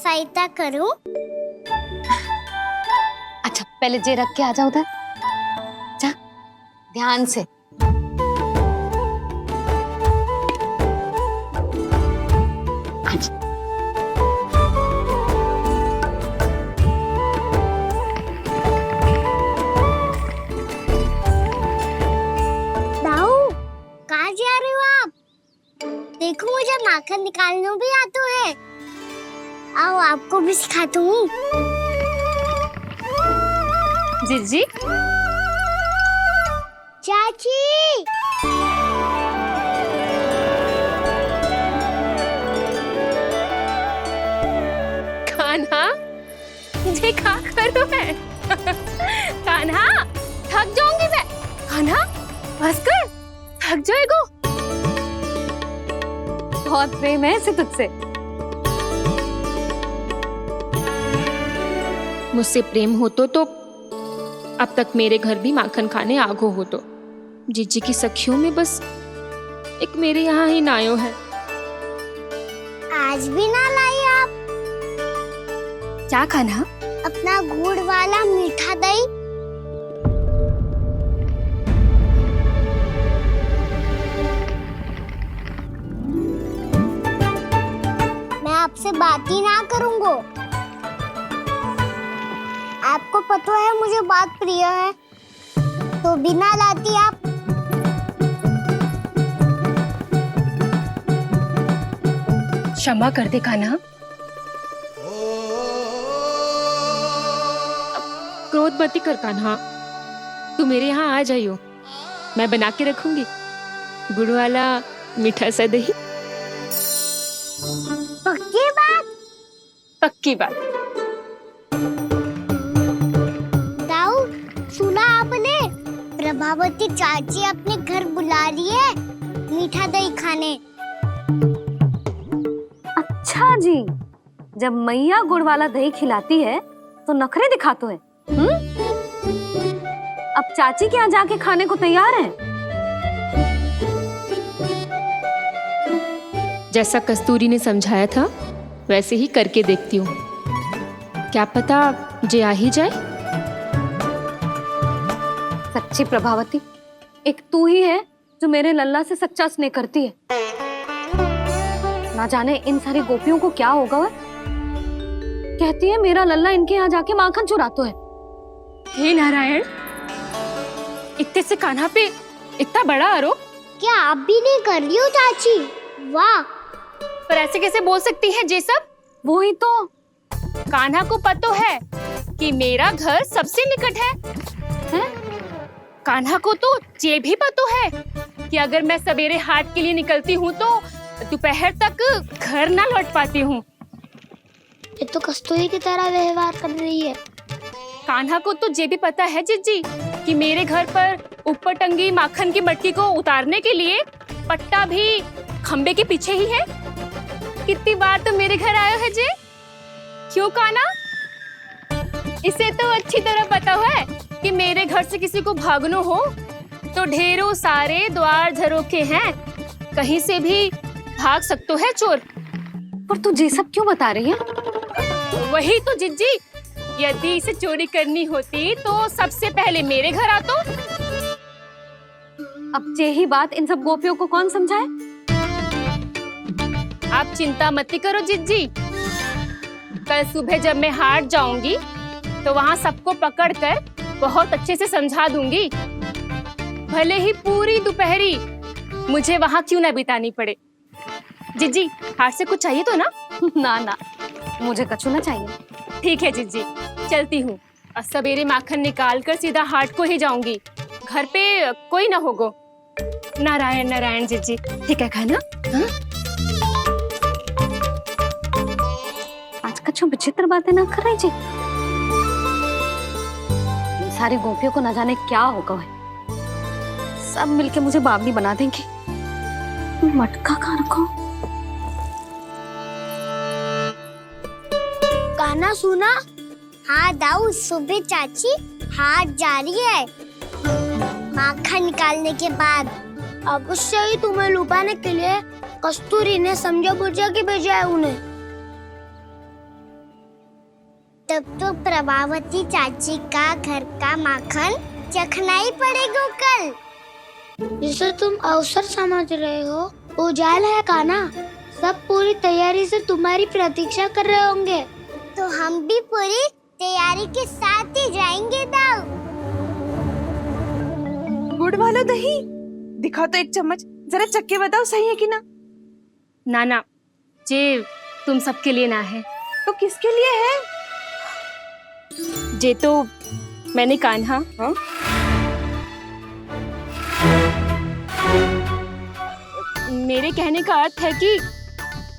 सहायता करूं? अच्छा पहले जे रख के आ जाओ उधर, जा ध्यान से। अच्छा दाऊ, कहाँ जा रहे हो आप? देखो मुझे माखन निकालना भी आता है। आओ आपको भी सिखाता हूँ। जीजी चाची, कान्हा ये क्या करो है? कान्हा थक जाऊंगी मैं। कान्हा बस कर, थक जाएगो। बहुत प्रेम है इसे तुझसे। मुझसे प्रेम होतो तो अब तक मेरे घर भी माखन खाने आगो होतो। जीजी की सखियों में बस एक मेरे यहाँ ही नायो है। आज भी ना लाई आप क्या कान्हा? अपना गुड़ वाला मीठा दही? मैं आपसे बात ही ना करूंगा। आपको पता है मुझे बात प्रिय है, तो बिना लाती आप। क्षमा कर दे कान्हा। क्रोध मत कर कान्हा, तू मेरे यहाँ आ जाइयो, मैं बना के रखूंगी गुड़ वाला मीठा सा दही। पक्की बात? पक्की बात। दाऊ, सुना आपने? प्रभावती चाची अपने घर बुला रही है मीठा दही खाने। अच्छा जी, जब मैया गुड़ वाला दही खिलाती है तो नखरे दिखाते हैं। अब चाची के यहाँ जाके खाने को तैयार हैं। जैसा कस्तूरी ने समझाया था वैसे ही करके देखती हूँ, क्या पता जे आ ही जाए। सच्ची प्रभावती, एक तू ही है जो मेरे लल्ला से सच्चा स्नेह करती है। ना जाने इन सारी गोपियों को क्या होगा। वह कहती है मेरा लल्ला इनके यहाँ जाके माखन चुराता है। हे नारायण, इतने से कान्हा पे इतना बड़ा आरोप? क्या आप भी नहीं कर रही हो चाची? वाह! पर ऐसे कैसे बोल सकती है जे सब? वो ही तो। कान्हा को पता है कि मेरा घर सबसे निकट है, हैं? कान्हा को तो ये भी पता है कि अगर मैं सवेरे हाट के लिए निकलती हूँ तो दोपहर तक घर ना लौट पाती हूँ। ये तो कस्तूरी की तरह व्यवहार कर रही है। कान्हा को तो ये भी पता है जीजी कि मेरे घर पर ऊपर टंगी माखन की मटकी को उतारने के लिए पट्टा भी खंबे के पीछे ही है। कितनी बार तो मेरे घर आयो है जे। क्यों कान्हा? इसे तो अच्छी तरह पता है कि मेरे घर से किसी को भागनो हो तो ढेरों सारे द्वार झरोखे हैं, कहीं से भी भाग सकते है चोर। पर तू ये सब क्यों बता रही है? वही तो जिज्जी, यदि इसे चोरी करनी होती तो सबसे पहले मेरे घर आतो। अब यही बात इन सब गोपियों को कौन समझाए? आप चिंता मत करो जिज्जी, कल सुबह जब मैं हाट जाऊंगी तो वहाँ सबको पकड़कर बहुत अच्छे से समझा दूंगी, भले ही पूरी दोपहरी मुझे वहाँ क्यों ना बितानी पड़े। जिज्जी, हाट से कुछ चाहिए तो ना? ना ना, मुझे कछु ना चाहिए। ठीक है जिज्जी, चलती हूँ। और सवेरे माखन निकाल कर सीधा हाट को ही जाऊंगी, घर पे कोई ना होगो। नारायण नारायण जिज्जी, ठीक है खाना? हाँ? आज कछु विचित्र बातें ना कर रही जी। इन सारी गोपियों को न जाने क्या होगा है। सब मिलके मुझे बावली बना देंगे। मटका कहाँ रखो? गाना सुना? हाँ दाऊ, सुबह चाची हाट जा रही है माखन निकालने के बाद। अवश्य ही तुम्हें लुभाने के लिए कस्तूरी ने समझा बुझा के भेजा है उन्हें। तब तो प्रभावती चाची का घर का माखन चखना ही पड़ेगा कल। जिसे तुम अवसर समझ रहे हो, उजाल है कान्हा। सब पूरी तैयारी से तुम्हारी प्रतीक्षा कर रहे होंगे। तो हम भी पूरी तैयारी के साथ ही जाएंगे दाऊ। गुड़ वाला दही दिखा तो एक चम्मच, जरा चख के बताओ सही है कि ना। ना जे तुम सबके लिए ना है। तो किसके लिए है? जे तो मैंने कान्हा हाँ? मेरे कहने का अर्थ है कि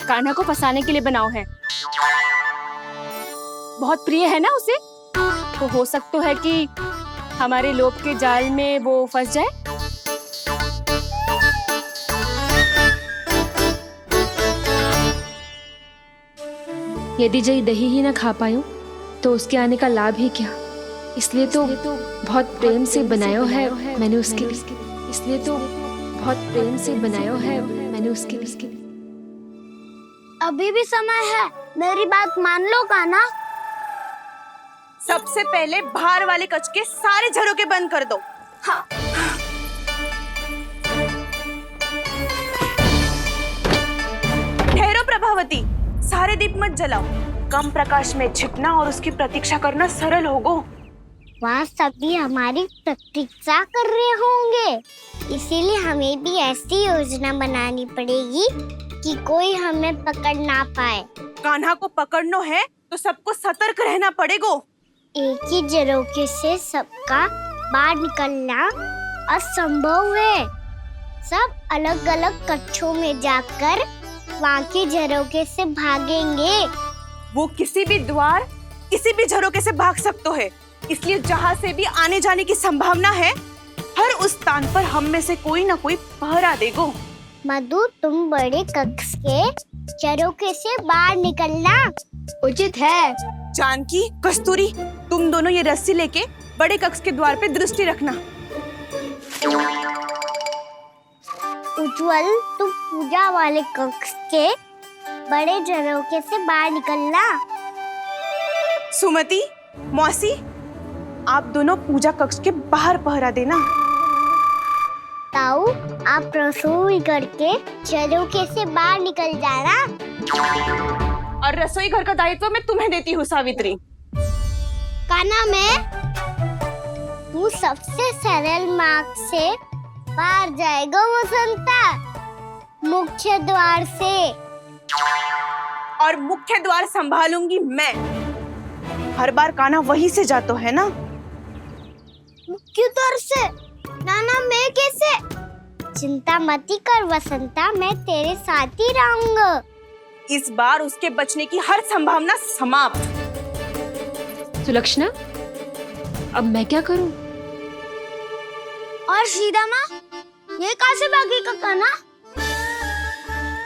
कान्हा को फंसाने के लिए बनाओ है। बहुत प्रिय है ना उसे, तो हो सकता है कि हमारे लोभ के जाल में वो फंस जाए। यदि जय दही ही ना खा पायो तो उसके आने का लाभ ही क्या। इसलिए तो बहुत प्रेम से बनायो है मैंने उसके लिए। इसलिए तो बहुत प्रेम से बनायो है मैंने उसके लिए। अभी भी समय है, मेरी बात मान लो कान्हा। सबसे पहले बाहर वाले कच के सारे झरोके बंद कर दो। हाँ। ठहरो प्रभावती, सारे दीप मत जलाओ। कम प्रकाश में छिपना और उसकी प्रतीक्षा करना सरल होगो। वहाँ सभी हमारी प्रतीक्षा कर रहे होंगे, इसीलिए हमें भी ऐसी योजना बनानी पड़ेगी कि कोई हमें पकड़ ना पाए। कान्हा को पकड़ना है तो सबको सतर्क रहना पड़ेगा। एक ही झरोखे से सबका बाहर निकलना असंभव है। सब अलग अलग कक्षों में जाकर वहाँ के झरोखे से भागेंगे। वो किसी भी द्वार, किसी भी झरोखे से भाग सकते है, इसलिए जहाँ से भी आने जाने की संभावना है, हर उस स्थान पर हम में से कोई ना कोई पहरा देगो। मधु, तुम बड़े कक्ष के झरोखे से बाहर निकलना उचित है। जानकी, कस्तूरी, तुम दोनों ये रस्सी लेके बड़े कक्ष के द्वार पे दृष्टि रखना। उज्जवल, तुम पूजा वाले कक्ष के बड़े झरोखे से बाहर निकलना। सुमति, मौसी, आप दोनों पूजा कक्ष के बाहर पहरा देना। ताऊ, आप रसोई करके झरोखे से बाहर निकल जाना। और रसोई घर का दायित्व मैं तुम्हें देती हूँ सावित्री। कान्हा, मैं तू सबसे सरल मार्ग से बाहर जाएगा वसंता, मुख्य द्वार से। और मुख्य द्वार संभालूंगी मैं। हर बार कान्हा वहीं से जाता है ना। मुख्य द्वार से? नाना, मैं कैसे? चिंता मत कर वसंता, मैं तेरे साथ ही रहूंगा। इस बार उसके बचने की हर संभावना समाप्त। सुलक्षणा, अब मैं क्या करूं? और सीधा माँ, ये कहाँ से भागेगा कान्हा?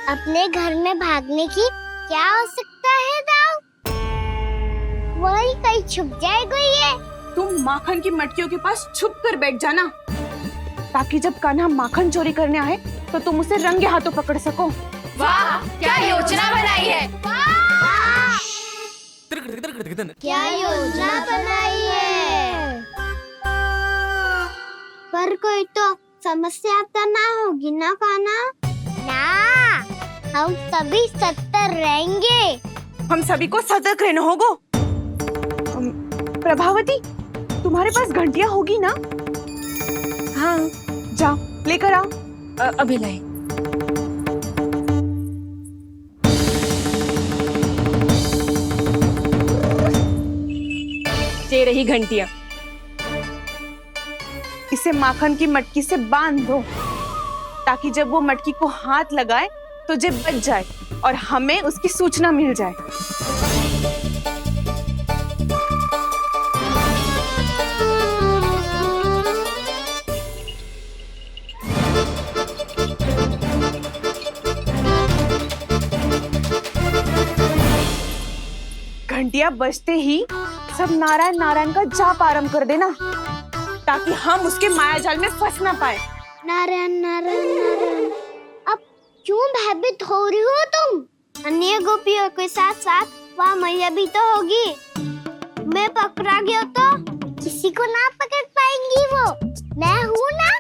अपने घर में भागने की क्या हो सकता है दाऊ? वही कहीं छुप जाएगा ये। तुम माखन की मटकियों के पास छुप कर बैठ जाना, ताकि जब कान्हा माखन चोरी करने आए तो तुम उसे रंगे हाथों पकड़ सको। वाह, क्या योजना बनाई है। क्या योजना बनाई है? पर कोई तो समस्या तो ना होगी ना कान्हा? ना, हम सभी सतर्क रहेंगे। हम सभी को सतर्क रहना होगा। प्रभावती, तुम्हारे पास घंटियां होगी ना? हाँ, जाओ लेकर आओ। अभी लाए। ये रही घंटियां। इसे माखन की मटकी से बांध दो, ताकि जब वो मटकी को हाथ लगाए तो जे बच जाए और हमें उसकी सूचना मिल जाए। घंटियां बजते ही सब नारायण नारायण का जाप आरंभ कर देना, ताकि हम उसके मायाजाल में फंस ना पाए। नारायण नारायण नारायण। अब क्यों भयभीत हो रही हो तुम? अन्य गोपियों के साथ साथ वहाँ मैया भी तो होगी। मैं पकड़ा गया तो किसी को ना पकड़ पाएंगी वो, मैं हूँ ना।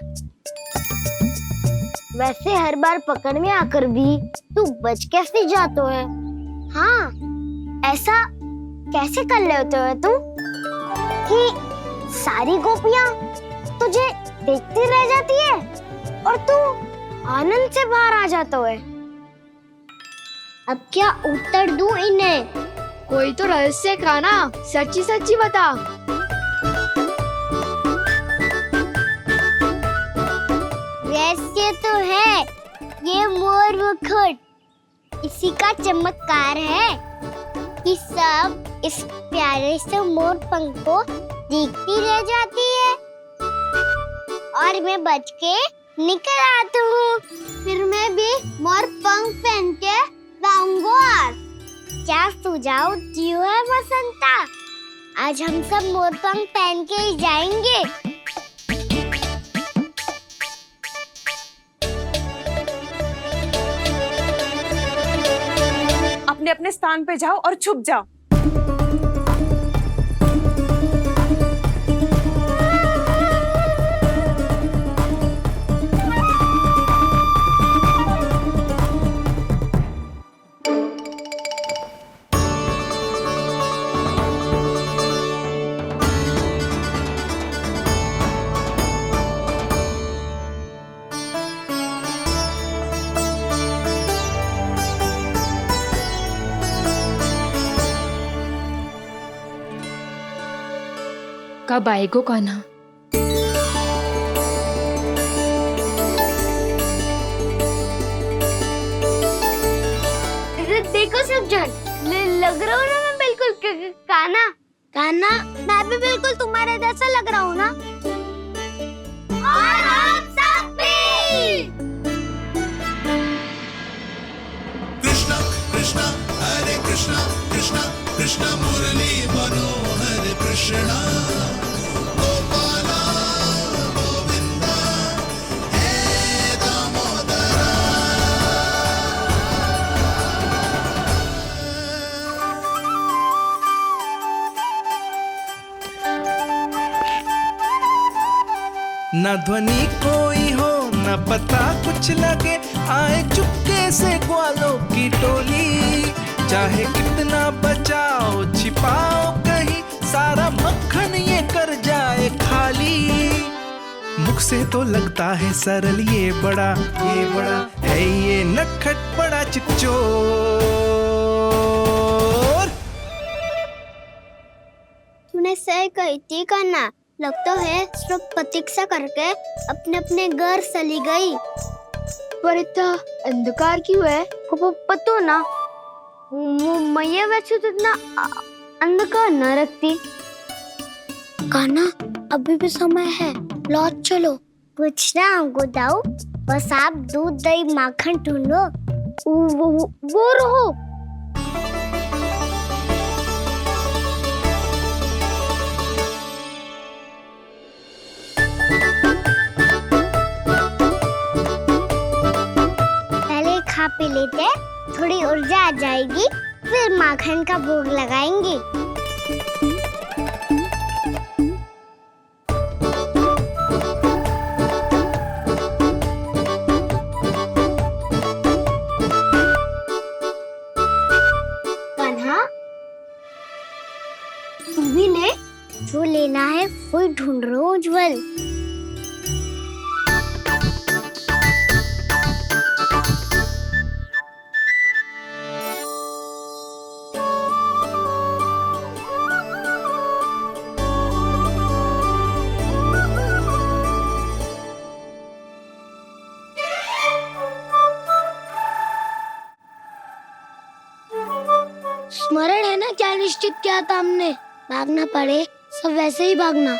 वैसे हर बार पकड़ में आकर भी तू बच कैसे जाता है? हाँ, ऐसा कैसे कर लेते हो तू कि सारी गोपियां तुझे देखती रह जाती है और तू आनंद से बाहर आ जाता है? अब क्या उत्तर दूं इन्हें? कोई तो रहस्य काना, सच्ची सच्ची बता। रहस्य तो है, ये मोर मुकुट इसी का चमत्कार है कि सब इस प्यारे से मोर पंख को देखती रह जाती है और मैं बच के निकल आता हूँ। फिर मैं भी मोर पंख पहन के गाऊंगा। क्या सुझाव दियो है बसंता? आज हम सब मोर पंख पहन के ही जाएंगे। अपने अपने स्थान पे जाओ और छुप जाओ। कब आएगो कान्हा? देखो सब जन, लग रहा हूँ ना मैं बिल्कुल कान्हा। कान्हा, मैं भी बिल्कुल तुम्हारे जैसा लग रहा हूँ ना? और हम सब भी। कृष्णा कृष्णा हरे कृष्णा कृष्णा कृष्णा मुरली मनोहर कृष्णा गोपाला गोविंदा हे दामोदरा। न ध्वनि कोई हो न पता कुछ लगे, आए चुपके से ग्वालों की टोली। चाहे कितना बचाओ छिपाओ कहीं, सारा मक्खन ये कर जाए खाली। मुख से तो लगता है सरल, ये बड़ा है ये नटखट बड़ा चिच्चोर। तूने सही कही थी कान्हा, लगता है सब प्रतीक्षा करके अपने अपने घर चली गई। पर इतना अंधकार क्यों है? पतो ना, मैया वैसे तो इतना अंधकार न रखती। कान्हा, अभी भी समय है, लौट चलो। कुछ ना हमको दाऊ, बस आप दूध दही माखन ढूंढो। वो रहो। पहले खा पी लेते, थोड़ी ऊर्जा आ जाएगी, फिर माखन का भोग लगाएंगे। कान्हा, तू भी ले, जो लेना है वो ढूंढ रहा हूँ उज्जवल। स्मरण है ना क्या निश्चित किया था हमने? भागना पड़े सब वैसे ही भागना।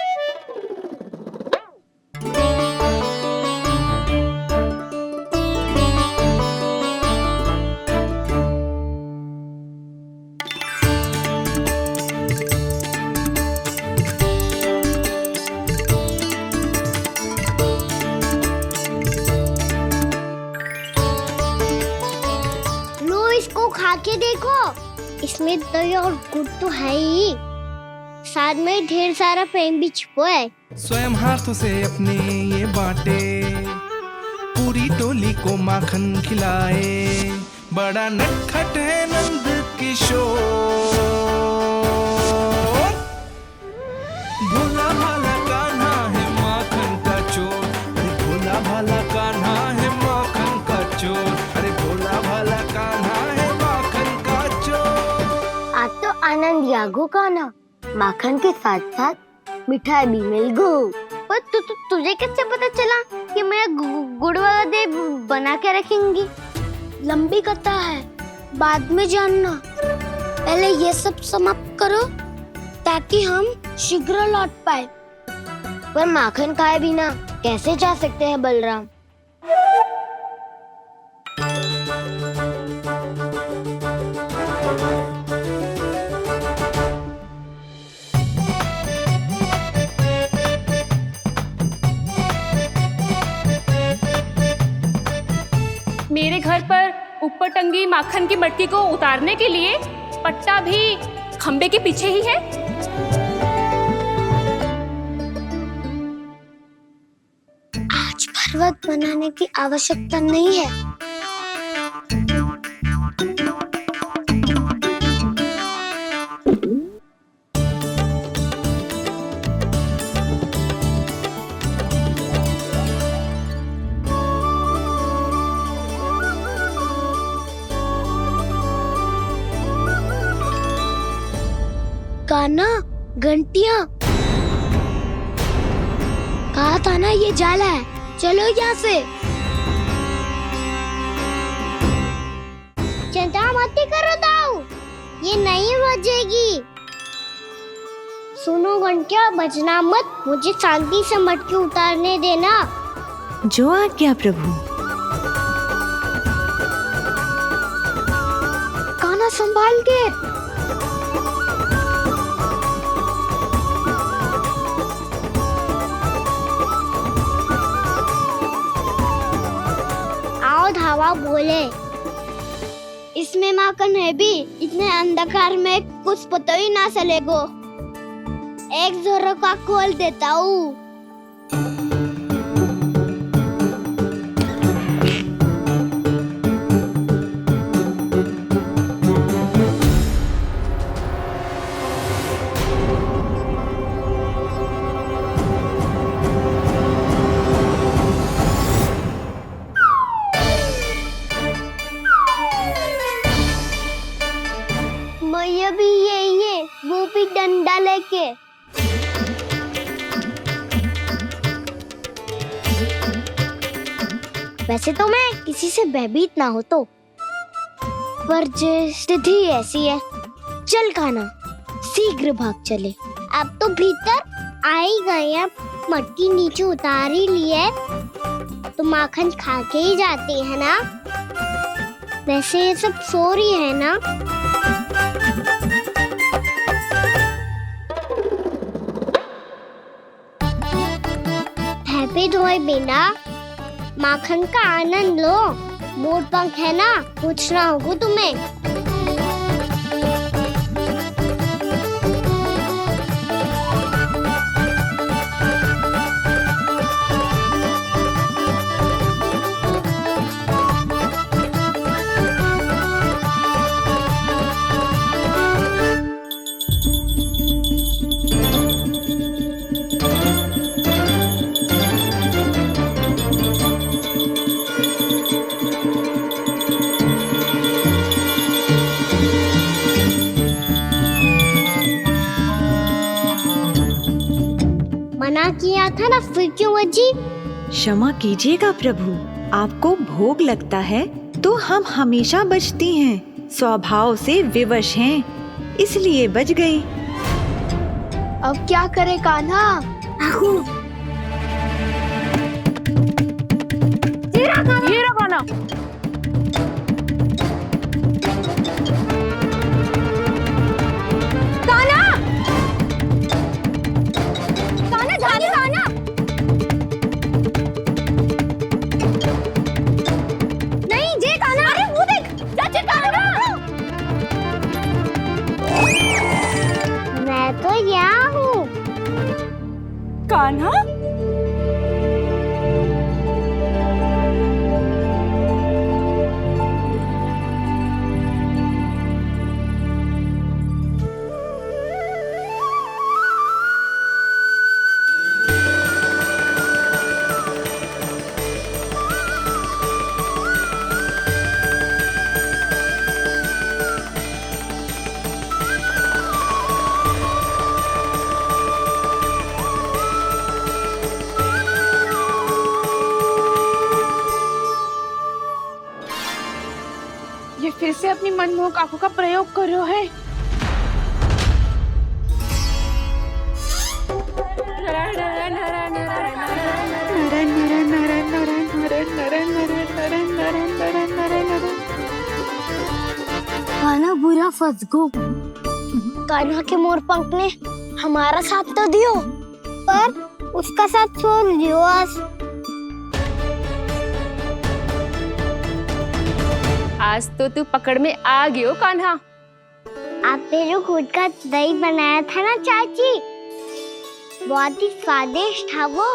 लो, इसको खा के देखो, इसमें दही और गुड़ तो है ही। साथ में ढेर सारा प्रेम भी छुपा है। स्वयं हाथों से अपने ये बांटे, पूरी टोली को माखन खिलाए, बड़ा नटखट है नंद किशोर। भोला भाला कान्हा है माखन का चोर, अरे भोला भाला कान्हा है माखन का चोर, अरे भोला भाला कान्हा है माखन का चोर। आज तो आनंद यागो का ना, माखन के साथ साथ मिठाई भी मिल गई। पर तुझे कैसे पता चला कि मैं गुड़ वाला दे बना के रखेंगी? लंबी कथा है, बाद में जानना। पहले ये सब समाप्त करो ताकि हम शीघ्र लौट पाए। पर माखन खाए बिना कैसे जा सकते हैं बलराम? मेरे घर पर ऊपर टंगी माखन की मटकी को उतारने के लिए पट्टा भी खंबे के पीछे ही है। आज पर्वत बनाने की आवश्यकता नहीं है। कान्हा, घंटियां, कहा था ना ये जाल है। चलो यहाँ से। चिंता मत करो दाऊ, ये नहीं बजेगी। सुनो घंटिया, बजना मत, मुझे शांति से मटकी उतारने देना। जो आज्ञा प्रभु। कान्हा संभाल के। धावा बोले, इसमें माखन है भी, इतने अंधकार में कुछ पता ही ना चलेगो। एक जोरों का खोल देता हूँ। मैया भी यही है, वो भी डंडा लेके। वैसे तो मैं किसी से भयभीत ना हो तो, पर स्थिति ऐसी है। चल कान्हा, शीघ्र भाग चले। अब तो भीतर आ ही गए हैं, मटकी नीचे उतार ही लिए, तो माखन खा के ही जाते हैं ना। वैसे ये सब सो रही है ना। हैप्पी धोए बिना माखन का आनंद लो। मोर पंख है ना, पूछना होगा तुम्हें। मना किया था ना, फिर क्यों बजी? क्षमा कीजिएगा प्रभु, आपको भोग लगता है तो हम हमेशा बजती हैं, स्वभाव से विवश हैं, इसलिए बज गई। अब क्या करे कान्हा? ये रहा कान्हा। मैं तो यहाँ ये फिर से अपनी मनमोहक आंखों का प्रयोग कर रहे है। कान्हा बुरा फंस गो। कान्हा के मोर पंख ने हमारा साथ तो दियो, पर उसका साथ छोड़ दियो आज। आज तो तू पकड़ में आ गई हो कान्हा। आपने जो खुद का दही बनाया था ना चाची, बहुत ही स्वादिष्ट था वो।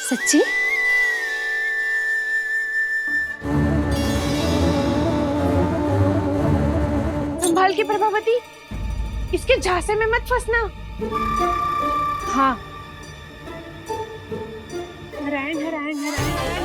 सच्ची? संभाल के प्रभावती, इसके झांसे में मत फंसना। हाँ। नारायण नारायण नारायण।